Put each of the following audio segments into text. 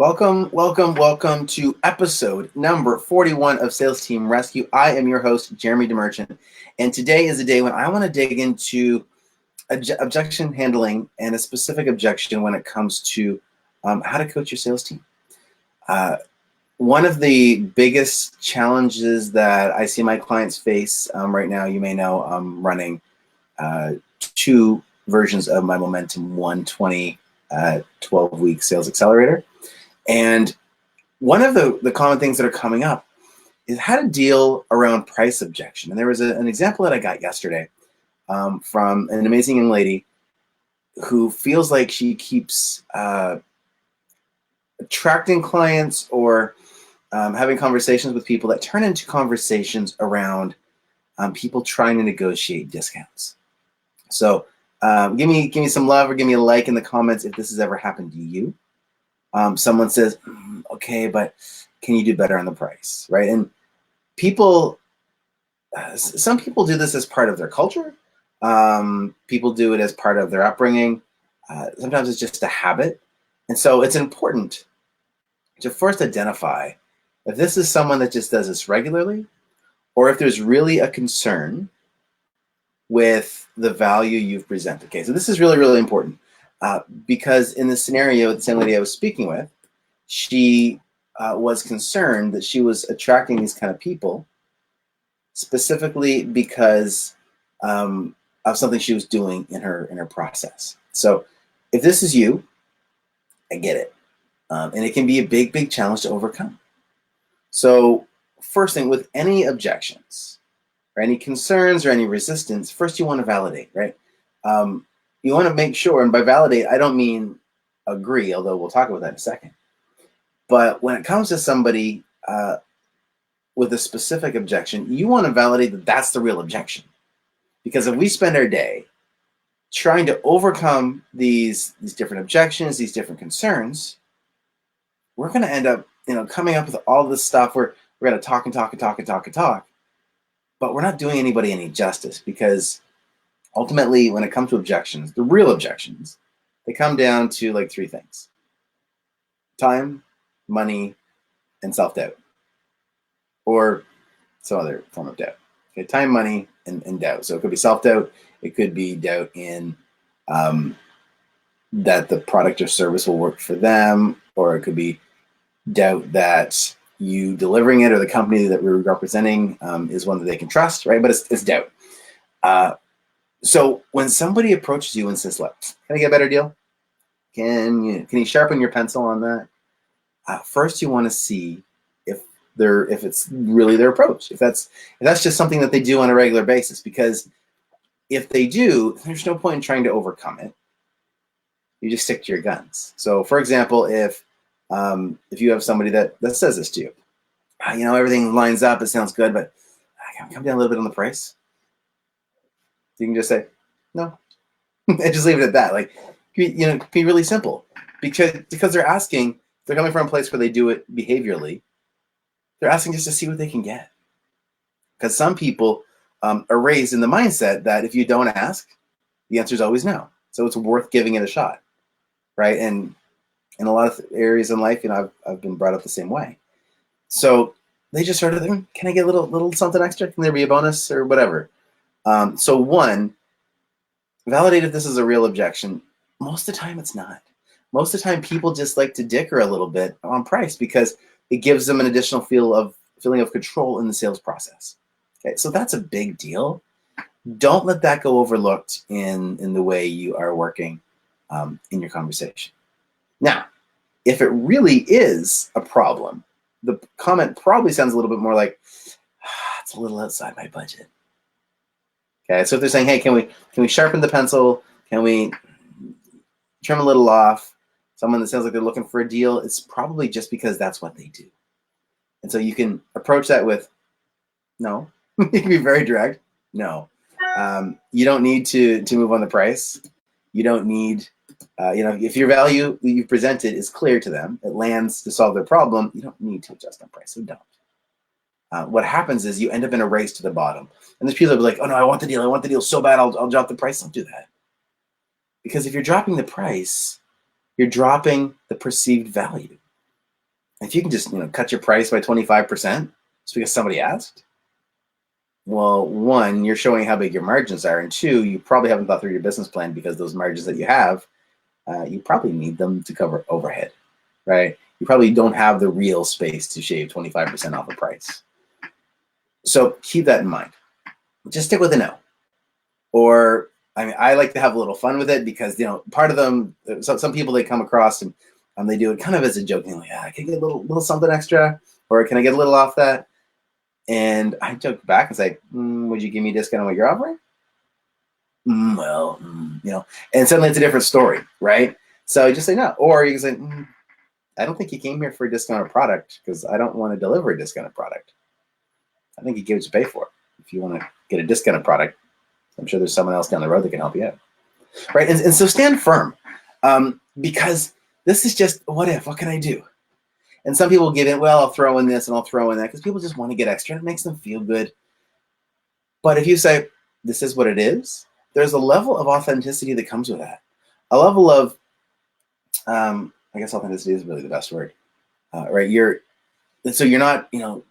Welcome to episode number 41 of Sales Team Rescue. I am your host, Jeremy DeMerchant, and today is a day when I want to dig into objection handling and a specific objection when it comes to how to coach your sales team. One of the biggest challenges that I see my clients face right now, you may know I'm running two versions of my Momentum 120 12-week sales accelerator. And one of the common things that are coming up is how to deal around price objection. And there was an example that I got yesterday from an amazing young lady who feels like she keeps attracting clients or having conversations with people that turn into conversations around people trying to negotiate discounts. So give me some love or give me a like in the comments if this has ever happened to you. Someone says, okay, but can you do better on the price, right? And people, some people do this as part of their culture. People do it as part of their upbringing. Sometimes it's just a habit. And so it's important to first identify if this is someone that just does this regularly, or if there's really a concern with the value you've presented. Okay, so this is really, really important. Because in the scenario, the same lady I was speaking with, she was concerned that she was attracting these kind of people specifically because of something she was doing in her process. So if this is you, I get it. And it can be a big challenge to overcome. So first thing, with any objections or any concerns or any resistance, first you want to validate, right? You want to make sure, and by validate, I don't mean agree, although we'll talk about that in a second. But when it comes to somebody with a specific objection, you want to validate that that's the real objection. Because if we spend our day trying to overcome these different objections, these different concerns, we're going to end up, coming up with all this stuff. We're going to talk, but we're not doing anybody any justice, because ultimately, when it comes to objections, the real objections, they come down to like three things: time, money, and self-doubt, or some other form of doubt. Okay, time, money, and doubt. So it could be self-doubt. It could be doubt in that the product or service will work for them, or it could be doubt that you delivering it or the company that we're representing is one that they can trust, right? But it's doubt. So when somebody approaches you and says, "Look, can I get a better deal? Can you sharpen your pencil on that?" First, you want to see if it's really their approach. If that's just something that they do on a regular basis. Because if they do, there's no point in trying to overcome it. You just stick to your guns. So, for example, if you have somebody that says this to you, everything lines up, it sounds good, but can I come down a little bit on the price? You can just say no, and just leave it at that. Like, it can be really simple, because they're asking. They're coming from a place where they do it behaviorally. They're asking just to see what they can get. Because some people are raised in the mindset that if you don't ask, the answer is always no. So it's worth giving it a shot, right? And in a lot of areas in life, I've been brought up the same way. So they just started thinking, can I get a little something extra? Can there be a bonus or whatever? So one, validate if this is a real objection. Most of the time, it's not. Most of the time, people just like to dicker a little bit on price because it gives them an additional feeling of control in the sales process. Okay, so that's a big deal. Don't let that go overlooked in the way you are working in your conversation. Now, if it really is a problem, the comment probably sounds a little bit more like, it's a little outside my budget. Okay, so if they're saying, hey, can we sharpen the pencil? Can we trim a little off? Someone that sounds like they're looking for a deal, it's probably just because that's what they do. And so you can approach that with no. You can be very direct. No. You don't need to move on the price. You don't need, if your value that you presented is clear to them, it lands to solve their problem, you don't need to adjust on price. So don't. What happens is you end up in a race to the bottom. And there's people that are like, oh no, I want the deal so bad, I'll drop the price. Don't do that. Because if you're dropping the price, you're dropping the perceived value. If you can just cut your price by 25% just because somebody asked, well, one, you're showing how big your margins are, and two, you probably haven't thought through your business plan because those margins that you have, you probably need them to cover overhead, right? You probably don't have the real space to shave 25% off the price. So keep that in mind. Just stick with a no. Or, I mean, I like to have a little fun with it because, part of them, some people they come across and they do it kind of as a joke, like, can I get a little something extra? Or can I get a little off that? And I joke back and say, would you give me a discount on what you're offering? And suddenly it's a different story, right? So you just say no. Or you can say, I don't think you came here for a discounted product because I don't want to deliver a discounted product. I think you get what you pay for. If you want to get a discounted product, I'm sure there's someone else down the road that can help you out, right? And so stand firm, because this is just what can I do? And some people give in, well, I'll throw in this and I'll throw in that because people just want to get extra. It makes them feel good. But if you say, this is what it is, there's a level of authenticity that comes with that. A level of, I guess authenticity is really the best word, right? You're not, you're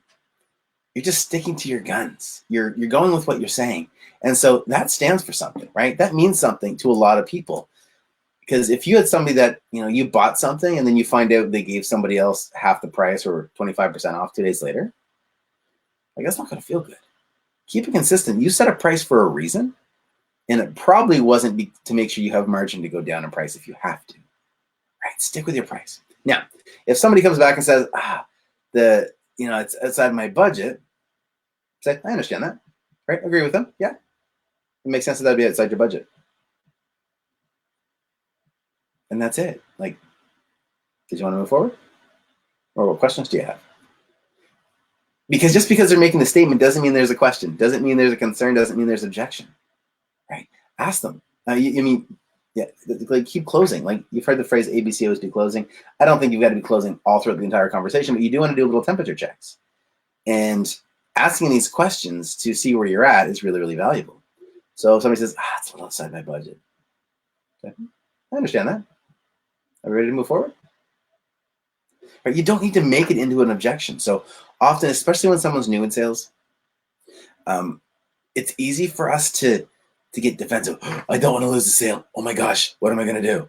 just sticking to your guns. You're going with what you're saying. And so that stands for something, right? That means something to a lot of people. Because if you had somebody that, you bought something and then you find out they gave somebody else half the price or 25% off 2 days later, that's not going to feel good. Keep it consistent. You set a price for a reason, and it probably wasn't to make sure you have margin to go down in price if you have to. Right? Stick with your price. Now, if somebody comes back and says, it's outside my budget, say, I understand that. Right? Agree with them. Yeah. It makes sense that that'd be outside your budget. And that's it. Did you want to move forward? Or what questions do you have? Because just because they're making the statement doesn't mean there's a question, doesn't mean there's a concern, doesn't mean there's objection, right? Ask them. Keep closing. You've heard the phrase ABCOs do closing. I don't think you've got to be closing all throughout the entire conversation, but you do want to do little temperature checks. And asking these questions to see where you're at is really, really valuable. So if somebody says, it's a little outside my budget. Okay. I understand that. Are we ready to move forward? Right, you don't need to make it into an objection. So often, especially when someone's new in sales, it's easy for us to get defensive. I don't want to lose the sale. Oh my gosh, what am I going to do?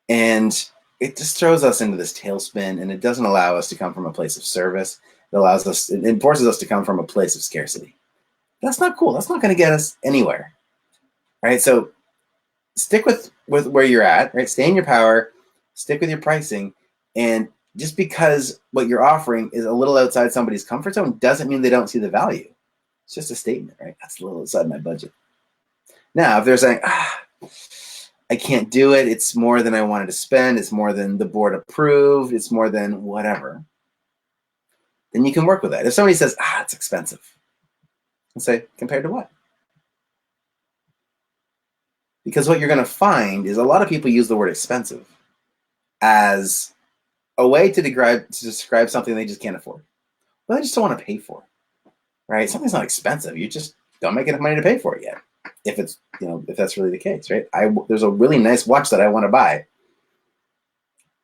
And it just throws us into this tailspin, and it doesn't allow us to come from a place of service. It forces us to come from a place of scarcity. That's not cool. That's not going to get us anywhere, right? So stick with where you're at, right? Stay in your power, stick with your pricing, and just because what you're offering is a little outside somebody's comfort zone doesn't mean they don't see the value. It's just a statement, right? That's a little outside my budget. Now, if they're saying, I can't do it, it's more than I wanted to spend, it's more than the board approved, it's more than whatever, then you can work with that. If somebody says, it's expensive, and say, compared to what? Because what you're going to find is a lot of people use the word expensive as a way to describe something they just can't afford. Well, they just don't want to pay for, right? Something's not expensive. You just don't make enough money to pay for it yet. If it's, if that's really the case, right? There's a really nice watch that I want to buy.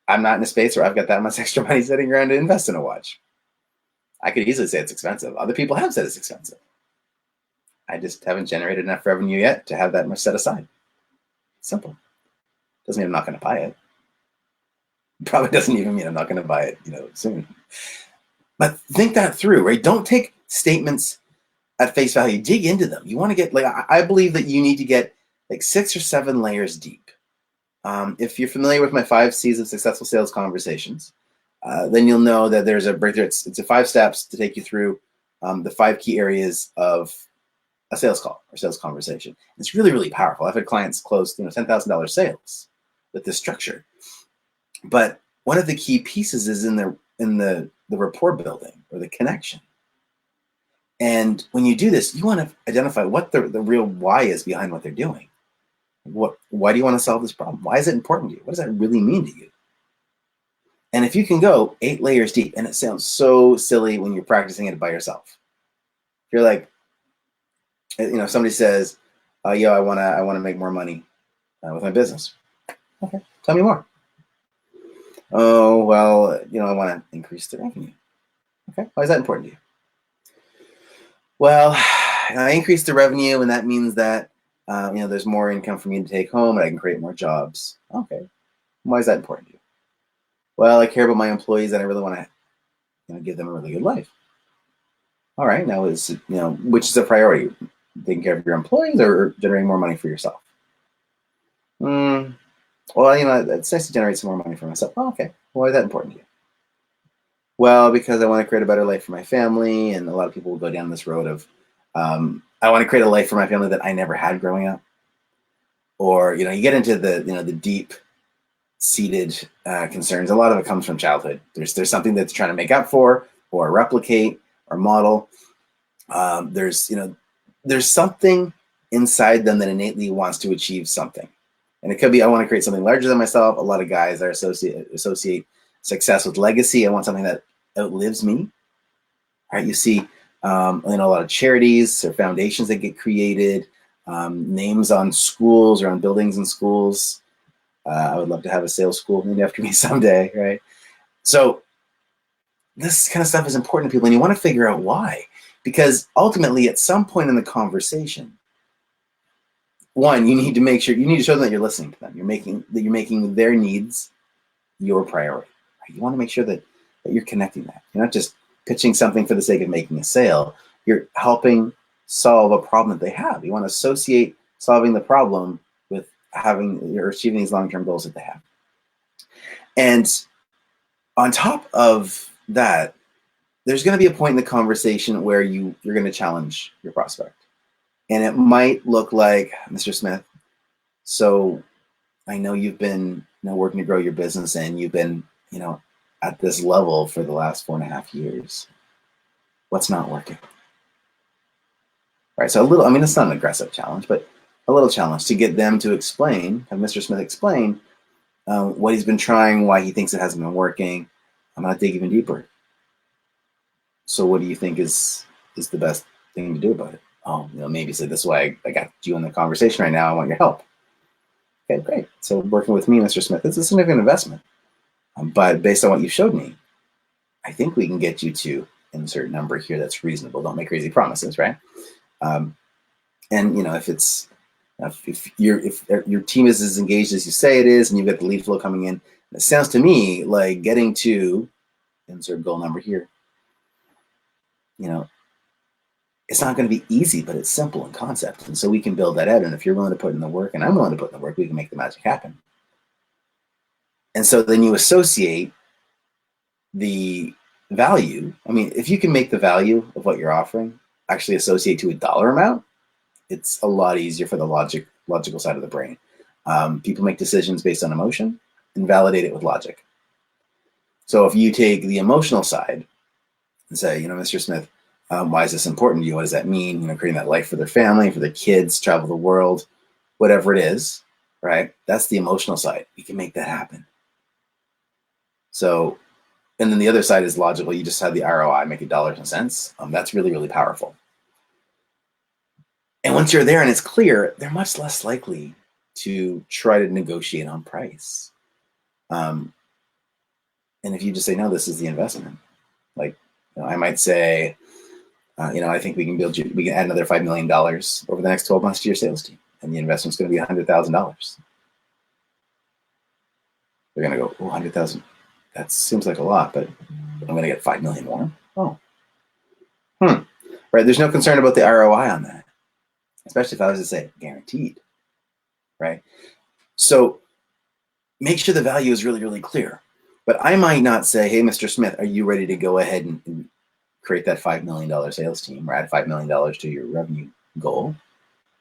I'm not in a space where I've got that much extra money sitting around to invest in a watch. I could easily say it's expensive. Other people have said it's expensive. I just haven't generated enough revenue yet to have that much set aside. Simple. Doesn't mean I'm not going to buy it. Probably doesn't even mean I'm not going to buy it, soon. But think that through, right? Don't take statements at face value. Dig into them. You want to get, I believe that you need to get 6 or 7 layers deep. If you're familiar with my 5 C's of successful sales conversations, then you'll know that there's a breakthrough. It's a 5 steps to take you through the 5 key areas of a sales call or sales conversation. It's really, really powerful. I've had clients close, $10,000 sales with this structure. But one of the key pieces is in the rapport building or the connection. And when you do this, you want to identify what the real why is behind what they're doing. Why do you want to solve this problem? Why is it important to you? What does that really mean to you? And if you can go 8 layers deep, and it sounds so silly when you're practicing it by yourself. You're like, somebody says, I want to make more money with my business. Okay, tell me more. Oh, well, I want to increase the revenue. Okay. Why is that important to you? Well, I increase the revenue, and that means that there's more income for me to take home, and I can create more jobs. Okay. Why is that important to you? Well, I care about my employees, and I really want to give them a really good life. All right. Now, which is a priority? Taking care of your employees or generating more money for yourself? Mm, well, it's nice to generate some more money for myself. Oh, okay. Why is that important to you? Well, because I want to create a better life for my family, and a lot of people will go down this road of, I want to create a life for my family that I never had growing up. Or you get into the deep seated concerns. A lot of it comes from childhood. There's something that's trying to make up for, or replicate, or model. There's something inside them that innately wants to achieve something, and it could be I want to create something larger than myself. A lot of guys are associate success with legacy. I want something that outlives me. Right? You see, a lot of charities or foundations that get created, names on schools or on buildings in schools. I would love to have a sales school named after me someday, right? So this kind of stuff is important to people, and you want to figure out why. Because ultimately, at some point in the conversation, one, you need to show them that you're listening to them. You're making their needs your priority. Right? You want to make sure that you're connecting that. You're not just pitching something for the sake of making a sale. You're helping solve a problem that they have. You want to associate solving the problem with having or achieving these long-term goals that they have. And on top of that, there's going to be a point in the conversation where you're going to challenge your prospect. And it might look like, Mr. Smith, so I know you've been working to grow your business, and you've been at this level for the last 4.5 years. What's not working? Right. So it's not an aggressive challenge, but a little challenge to get them to explain, have Mr. Smith explain what he's been trying, why he thinks it hasn't been working. I'm going to dig even deeper. So what do you think is the best thing to do about it? Oh, maybe say, this is why I got you in the conversation right now. I want your help. Okay, great. So working with me, Mr. Smith, it's a significant investment. But based on what you showed me, I think we can get you to insert number here that's reasonable. Don't make crazy promises, right? And if your team is as engaged as you say it is, and you've got the lead flow coming in, it sounds to me like getting to insert goal number here. It's not going to be easy, but it's simple in concept, and so we can build that out. And if you're willing to put in the work, and I'm willing to put in the work, we can make the magic happen. And so then you associate the value. I mean, if you can make the value of what you're offering actually associate to a dollar amount, it's a lot easier for the logical side of the brain. People make decisions based on emotion and validate it with logic. So if you take the emotional side and say, Mr. Smith, why is this important to you? What does that mean? Creating that life for their family, for their kids, travel the world, whatever it is, right? That's the emotional side. You can make that happen. So, and then the other side is logical. You just have the ROI, make it dollars and cents. That's really, really powerful. And once you're there and it's clear, they're much less likely to try to negotiate on price. And if you just say, no, this is the investment, like, I might say, I think we can add another $5 million over the next 12 months to your sales team, and the investment's going to be $100,000. They're going to go, oh, 100,000. That seems like a lot, but I'm going to get 5 million more. Oh, right. There's no concern about the ROI on that, especially if I was to say guaranteed, right? So make sure the value is really, really clear. But I might not say, hey, Mr. Smith, are you ready to go ahead and create that $5 million sales team, or add $5 million to your revenue goal,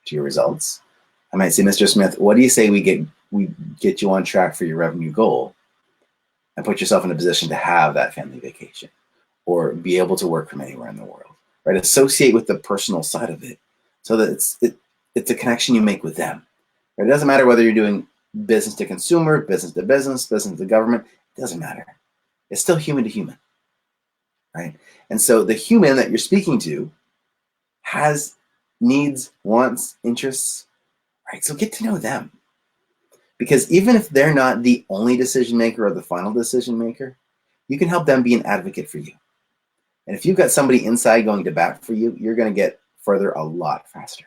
to your results? I might say, Mr. Smith, what do you say we get you on track for your revenue goal, and put yourself in a position to have that family vacation, or be able to work from anywhere in the world, right? Associate with the personal side of it, so that it's a connection you make with them. Right? It doesn't matter whether you're doing business to consumer, business to business, business to government. It doesn't matter. It's still human to human, right? And so the human that you're speaking to has needs, wants, interests, right? So get to know them. Because even if they're not the only decision maker or the final decision maker, you can help them be an advocate for you. And if you've got somebody inside going to bat for you, you're going to get further a lot faster.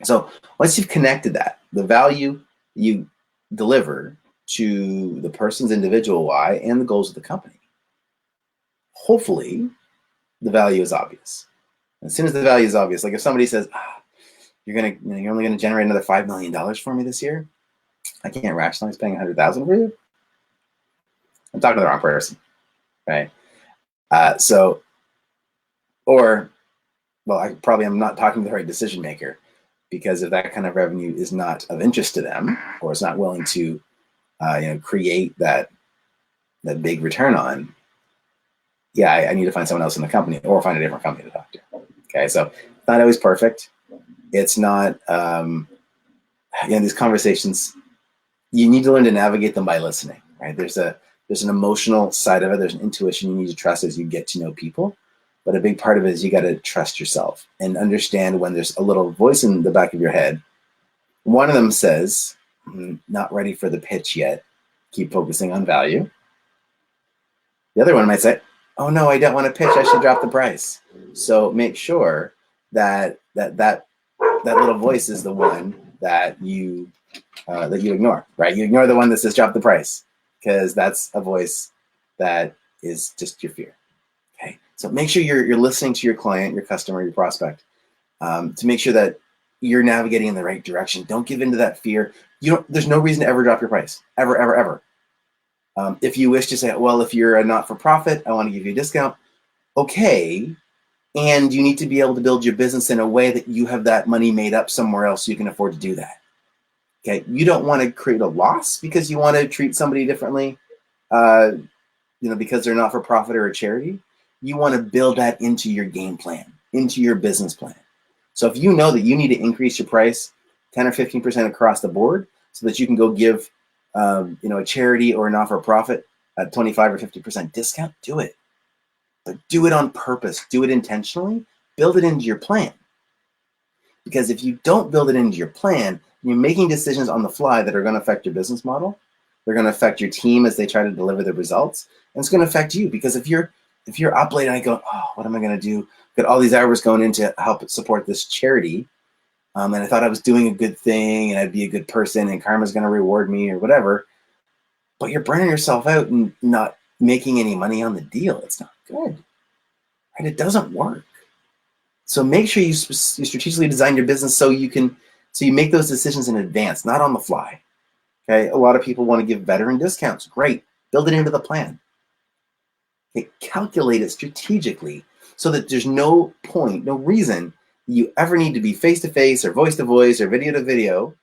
So once you've connected that, the value you deliver to the person's individual why and the goals of the company, hopefully the value is obvious. And as soon as the value is obvious, like if somebody says, you're only going to generate another $5 million for me this year, I can't rationalize paying $100,000 for you. I'm talking to the wrong person, right? I'm not talking to the right decision maker, because if that kind of revenue is not of interest to them, or is not willing to, create that big return on, I need to find someone else in the company or find a different company to talk to. Okay, so it's not always perfect. It's not, these conversations, you need to learn to navigate them by listening, right? There's an emotional side of it. There's an intuition you need to trust as you get to know people. But a big part of it is you got to trust yourself and understand when there's a little voice in the back of your head. One of them says, not ready for the pitch yet. Keep focusing on value. The other one might say, oh no, I don't want to pitch. I should drop the price. So make sure that little voice is the one that you ignore, right? You ignore the one that says drop the price, because that's a voice that is just your fear. Okay, so make sure you're listening to your client, your customer, your prospect, to make sure that you're navigating in the right direction. Don't give into that fear. There's no reason to ever drop your price, ever, ever, ever. If you wish to say, well, if you're a not-for-profit, I want to give you a discount. Okay, and you need to be able to build your business in a way that you have that money made up somewhere else so you can afford to do that. Okay, you don't want to create a loss because you want to treat somebody differently, because they're not for profit or a charity. You want to build that into your game plan, into your business plan. So if you know that you need to increase your price 10 or 15% across the board so that you can go give a charity or a not-for-profit a 25 or 50% discount, do it. But do it on purpose. Do it intentionally. Build it into your plan. Because if you don't build it into your plan, you're making decisions on the fly that are going to affect your business model. They're going to affect your team as they try to deliver the results. And it's going to affect you, because if you're up late and I go, oh, what am I going to do? Got all these hours going in to help support this charity. And I thought I was doing a good thing and I'd be a good person and karma's going to reward me or whatever. But you're burning yourself out and not making any money on the deal. It's not good. Right? It doesn't work. So make sure you strategically design your business so you make those decisions in advance, not on the fly. Okay, a lot of people want to give veteran discounts. Great, build it into the plan. Okay, calculate it strategically so that there's no reason you ever need to be face-to-face or voice-to-voice or video-to-video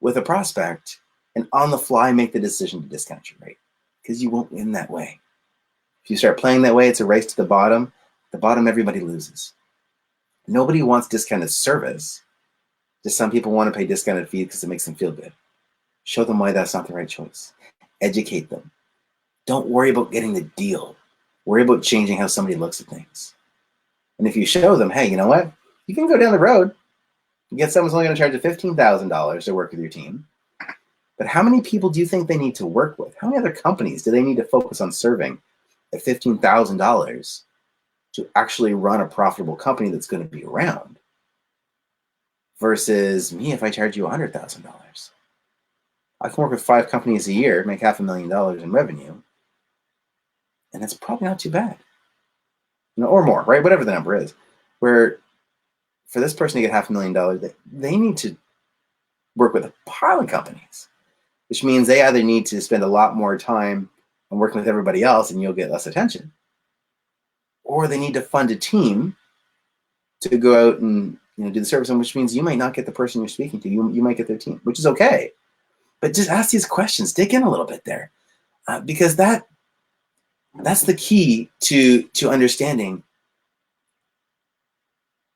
with a prospect and on the fly make the decision to discount your rate, because you won't win that way. If you start playing that way, it's a race to the bottom. The bottom, everybody loses. Nobody wants discounted service. Just some people want to pay discounted fees because it makes them feel good. Show them why that's not the right choice. Educate them. Don't worry about getting the deal. Worry about changing how somebody looks at things. And if you show them, hey, you know what? You can go down the road and get someone's only going to charge you $15,000 to work with your team. But how many people do you think they need to work with? How many other companies do they need to focus on serving at $15,000 to actually run a profitable company that's going to be around? Versus me, if I charge you $100,000. I can work with 5 companies a year, make $500,000 in revenue, and that's probably not too bad, or more, right? Whatever the number is. Where for this person to get $500,000, they need to work with a pile of companies, which means they either need to spend a lot more time on working with everybody else, and you'll get less attention, or they need to fund a team to go out and do the service, which means you might not get the person you're speaking to. You might get their team, which is okay. But just ask these questions, dig in a little bit there, because that's the key to understanding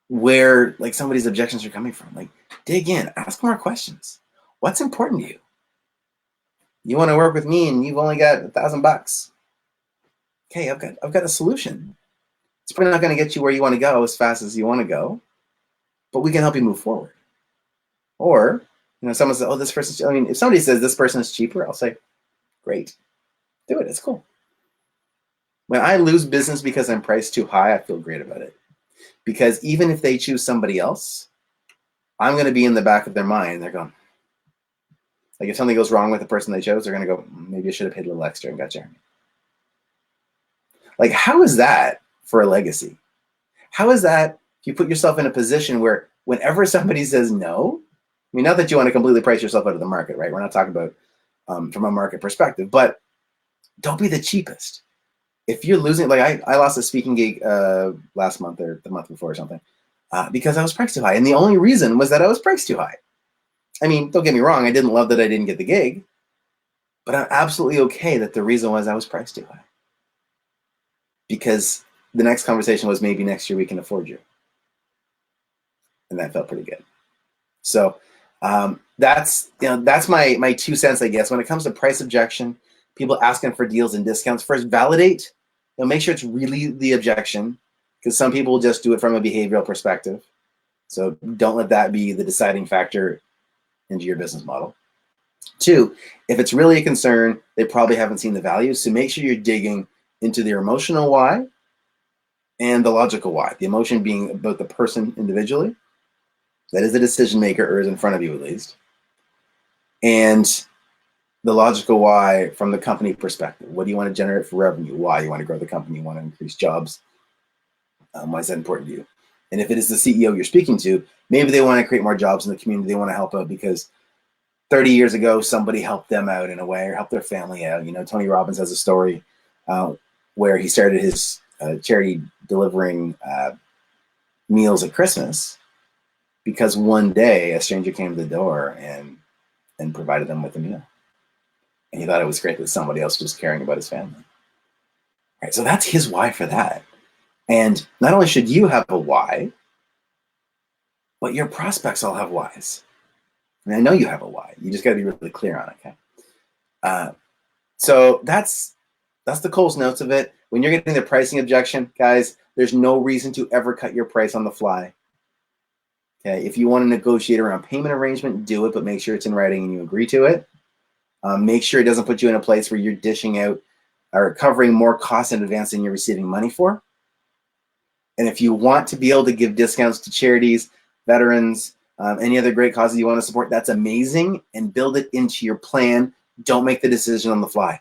where somebody's objections are coming from. Dig in, ask more questions. What's important to you? You want to work with me and you've only got $1,000. Okay, I've got a solution. It's probably not going to get you where you want to go as fast as you want to go, but we can help you move forward. Or Someone says, oh, this person's, I mean, if somebody says this person is cheaper, I'll say, great, do it. It's cool. When I lose business because I'm priced too high, I feel great about it. Because even if they choose somebody else, I'm going to be in the back of their mind. They're going, like, if something goes wrong with the person they chose, they're going to go, maybe I should have paid a little extra and got Jeremy. Like, how is that for a legacy? How is that if you put yourself in a position where whenever somebody says no, I mean, not that you want to completely price yourself out of the market, right? We're not talking about from a market perspective, but don't be the cheapest. If you're losing, like I lost a speaking gig last month or the month before or something because I was priced too high. And the only reason was that I was priced too high. I mean, don't get me wrong. I didn't love that I didn't get the gig, but I'm absolutely okay that the reason was I was priced too high. Because the next conversation was maybe next year we can afford you. And that felt pretty good. So that's my 2 cents, I guess. When it comes to price objection, people asking for deals and discounts, first validate, make sure it's really the objection, because some people will just do it from a behavioral perspective. So don't let that be the deciding factor into your business model. 2, if it's really a concern, they probably haven't seen the value. So make sure you're digging into their emotional why and the logical why. The emotion being about the person individually, that is a decision maker or is in front of you at least. And the logical why from the company perspective. What do you want to generate for revenue? Why? You want to grow the company, you want to increase jobs. Why is that important to you? And if it is the CEO you're speaking to, maybe they want to create more jobs in the community. They want to help out because 30 years ago, somebody helped them out in a way or helped their family out. Tony Robbins has a story where he started his charity delivering meals at Christmas because one day a stranger came to the door and provided them with a meal. And he thought it was great that somebody else was caring about his family. Right, so that's his why for that. And not only should you have a why, but your prospects all have whys. I mean, I know you have a why. You just got to be really clear on it, okay? So that's the Coles Notes of it. When you're getting the pricing objection, guys, there's no reason to ever cut your price on the fly. Okay, if you want to negotiate around payment arrangement, do it, but make sure it's in writing and you agree to it. Make sure it doesn't put you in a place where you're dishing out or covering more costs in advance than you're receiving money for. And if you want to be able to give discounts to charities, veterans, any other great causes you want to support, that's amazing, and build it into your plan. Don't make the decision on the fly.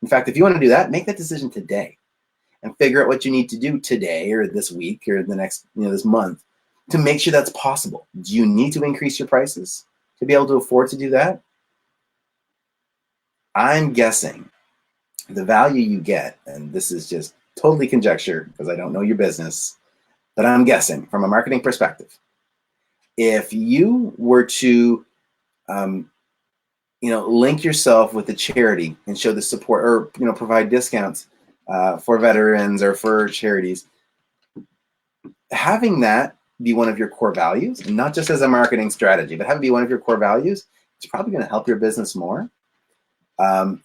In fact, if you want to do that, make that decision today and figure out what you need to do today or this week or the next, this month to make sure that's possible. Do you need to increase your prices to be able to afford to do that? I'm guessing the value you get, and this is just totally conjecture because I don't know your business, but I'm guessing from a marketing perspective, if you were to, link yourself with a charity and show the support or, provide discounts for veterans or for charities, having that be one of your core values, and not just as a marketing strategy, but have it be one of your core values, it's probably going to help your business more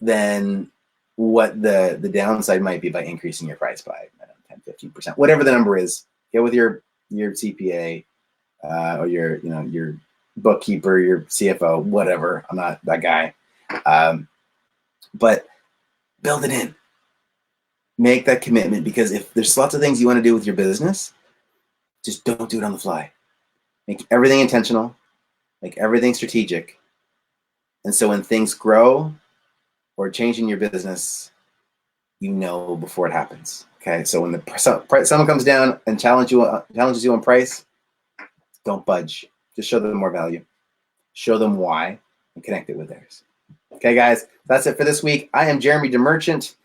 than what the downside might be by increasing your price by 10, 15%, whatever the number is. Get with your CPA or your bookkeeper, your CFO, whatever. I'm not that guy, but build it in. Make that commitment, because if there's lots of things you want to do with your business, just don't do it on the fly. Make everything intentional, make everything strategic. And so when things grow or change in your business, before it happens. Okay, so when someone comes down and challenges you on price, don't budge. Just show them more value. Show them why and connect it with theirs. Okay, guys, that's it for this week. I am Jeremy DeMerchant.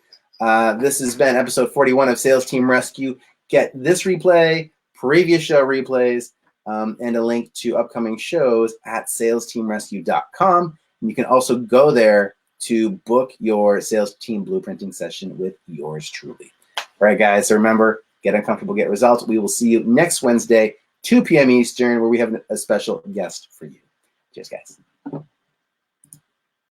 This has been episode 41 of Sales Team Rescue. Get this replay, previous show replays, and a link to upcoming shows at salesteamrescue.com. And you can also go there to book your sales team blueprinting session with yours truly. All right, guys, so remember, get uncomfortable, get results. We will see you next Wednesday, 2 p.m. Eastern, where we have a special guest for you. Cheers, guys.